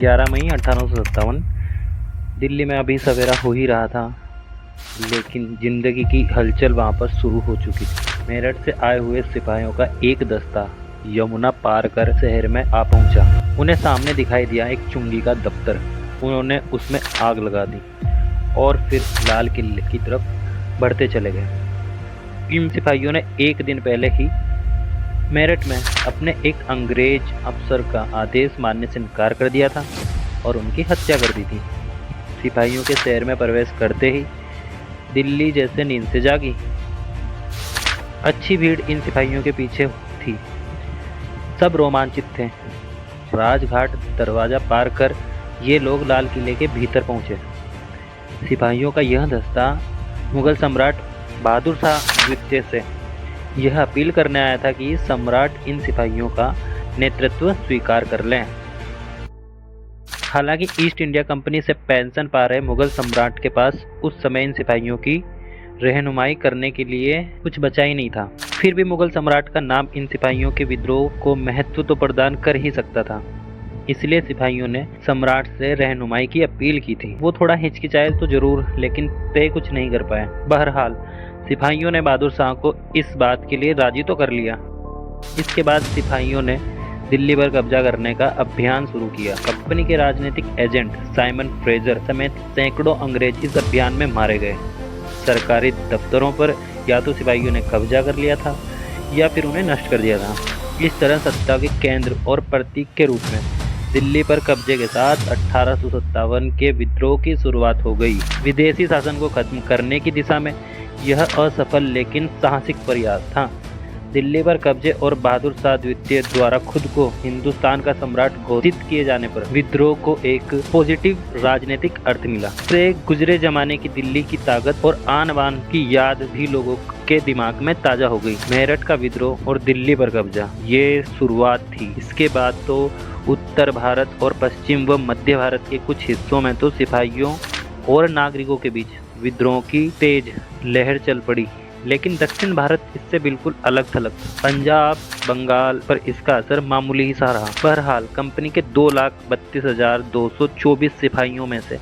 11 मई 1857। दिल्ली में अभी सवेरा हो ही रहा था, लेकिन जिंदगी की हलचल वहां पर शुरू हो चुकी थी। मेरठ से आए हुए सिपाहियों का एक दस्ता यमुना पार कर शहर में आ पहुंचा। उन्हें सामने दिखाई दिया एक चुंगी का दफ्तर। उन्होंने उसमें आग लगा दी और फिर लाल किले की तरफ बढ़ते चले गए। इन सिपाहियों ने एक दिन पहले ही मेरठ में अपने एक अंग्रेज अफसर का आदेश मानने से इनकार कर दिया था और उनकी हत्या कर दी थी। सिपाहियों के शहर में प्रवेश करते ही दिल्ली जैसे नींद से जागी। अच्छी भीड़ इन सिपाहियों के पीछे थी। सब रोमांचित थे। राजघाट दरवाजा पार कर ये लोग लाल किले के भीतर पहुंचे। सिपाहियों का यह दस्ता मुगल सम्राट बहादुर शाह द्वितीय से यह अपील करने आया था कि सम्राट इन सिपाहियों का नेतृत्व स्वीकार कर लें। हालांकि ईस्ट इंडिया कंपनी से पेंशन पा रहे मुगल सम्राट के पास उस समय इन सिपाहियों की रहनुमाई करने के लिए कुछ बचा ही नहीं था। फिर भी मुगल सम्राट का नाम इन सिपाहियों के विद्रोह को महत्व तो प्रदान कर ही सकता था, इसलिए सिपाहियों ने सम्राट से रहनुमाई की अपील की थी। वो थोड़ा हिचकिचाए तो जरूर, लेकिन तय कुछ नहीं कर पाए। बहरहाल सिपाहियों ने बहादुर शाह को इस बात के लिए राजी तो कर लिया। इसके बाद सिपाहियों ने दिल्ली पर कब्जा करने का अभियान शुरू किया। कंपनी के राजनीतिक एजेंट साइमन फ्रेजर समेत सैकड़ों अंग्रेज इस अभियान में मारे गए। सरकारी दफ्तरों पर या तो सिपाहियों ने कब्जा कर लिया था या फिर उन्हें नष्ट कर दिया था। इस तरह सत्ता के केंद्र और प्रतीक के रूप में दिल्ली पर कब्जे के साथ 1857 के विद्रोह की शुरुआत हो गई। विदेशी शासन को खत्म करने की दिशा में यह असफल लेकिन साहसिक प्रयास था। दिल्ली पर कब्जे और बहादुर शाह द्वितीय द्वारा खुद को हिंदुस्तान का सम्राट घोषित किए जाने पर विद्रोह को एक पॉजिटिव राजनीतिक अर्थ मिला। से गुजरे जमाने की दिल्ली की ताकत और आन बान की याद भी लोगों के दिमाग में ताजा हो गई। मेरठ का विद्रोह और दिल्ली पर कब्जा ये शुरुआत थी। इसके बाद तो उत्तर भारत और पश्चिम व मध्य भारत के कुछ हिस्सों में तो सिपाहियों और नागरिकों के बीच विद्रोह की तेज लहर चल पड़ी, लेकिन दक्षिण भारत इससे बिल्कुल अलग थलग था। पंजाब बंगाल पर इसका असर मामूली ही सा रहा। बहरहाल कंपनी के 2,32,224 सिपाहियों में से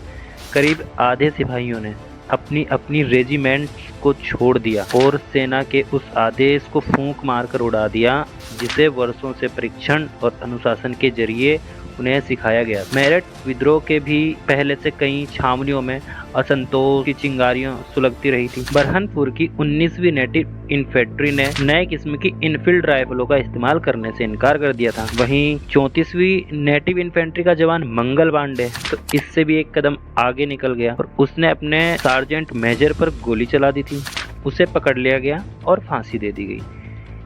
करीब आधे सिपाहियों ने अपनी अपनी रेजिमेंट को छोड़ दिया और सेना के उस आदेश को फूंक मारकर उड़ा दिया जिसे वर्षों से परीक्षण और अनुशासन के जरिए उन्हें सिखाया गया। मेरठ विद्रोह के भी पहले से कई छावनियों में असंतोष की चिंगारियां सुलगती रही थी। बरहनपुर की 19वीं नेटिव इन्फेंट्री ने नए किस्म की इनफील्ड राइफलों का इस्तेमाल करने से इनकार कर दिया था। वहीं 34वीं नेटिव इन्फेंट्री का जवान मंगल पांडे तो इससे भी एक कदम आगे निकल गया और उसने अपने सार्जेंट मेजर पर गोली चला दी थी। उसे पकड़ लिया गया और फांसी दे दी गई।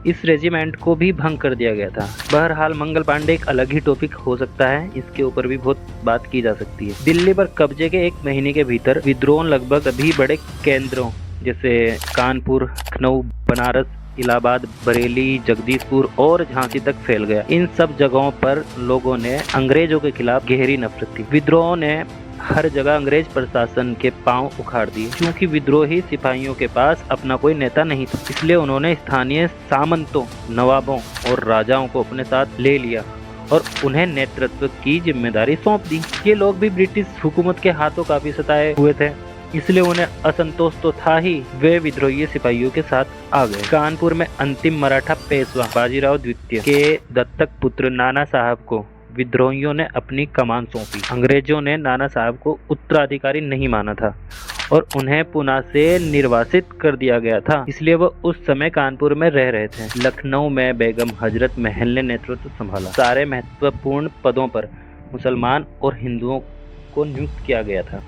इस रेजिमेंट को भी भंग कर दिया गया था। बहरहाल मंगल पांडे एक अलग ही टॉपिक हो सकता है, इसके ऊपर भी बहुत बात की जा सकती है। दिल्ली पर कब्जे के एक महीने के भीतर विद्रोह लगभग सभी बड़े केंद्रों जैसे कानपुर, लखनऊ, बनारस, इलाहाबाद, बरेली, जगदीशपुर और झांसी तक फैल गया। इन सब जगहों पर लोगों ने अंग्रेजों के खिलाफ गहरी नफरत थी। विद्रोह ने हर जगह अंग्रेज प्रशासन के पांव उखाड़ दिए। क्योंकि विद्रोही सिपाहियों के पास अपना कोई नेता नहीं था, इसलिए उन्होंने स्थानीय सामंतों, नवाबों और राजाओं को अपने साथ ले लिया और उन्हें नेतृत्व की जिम्मेदारी सौंप दी। ये लोग भी ब्रिटिश हुकूमत के हाथों काफी सताए हुए थे, इसलिए उन्हें असंतोष तो था ही। वे विद्रोही सिपाहियों के साथ आ गए। कानपुर में अंतिम मराठा पेशवा बाजीराव द्वितीय के दत्तक पुत्र नाना साहब को विद्रोहियों ने अपनी कमान सौंपी। अंग्रेजों ने नाना साहब को उत्तराधिकारी नहीं माना था और उन्हें पुणे से निर्वासित कर दिया गया था, इसलिए वो उस समय कानपुर में रह रहे थे। लखनऊ में बेगम हजरत महल ने नेतृत्व संभाला। सारे महत्वपूर्ण पदों पर मुसलमान और हिंदुओं को नियुक्त किया गया था।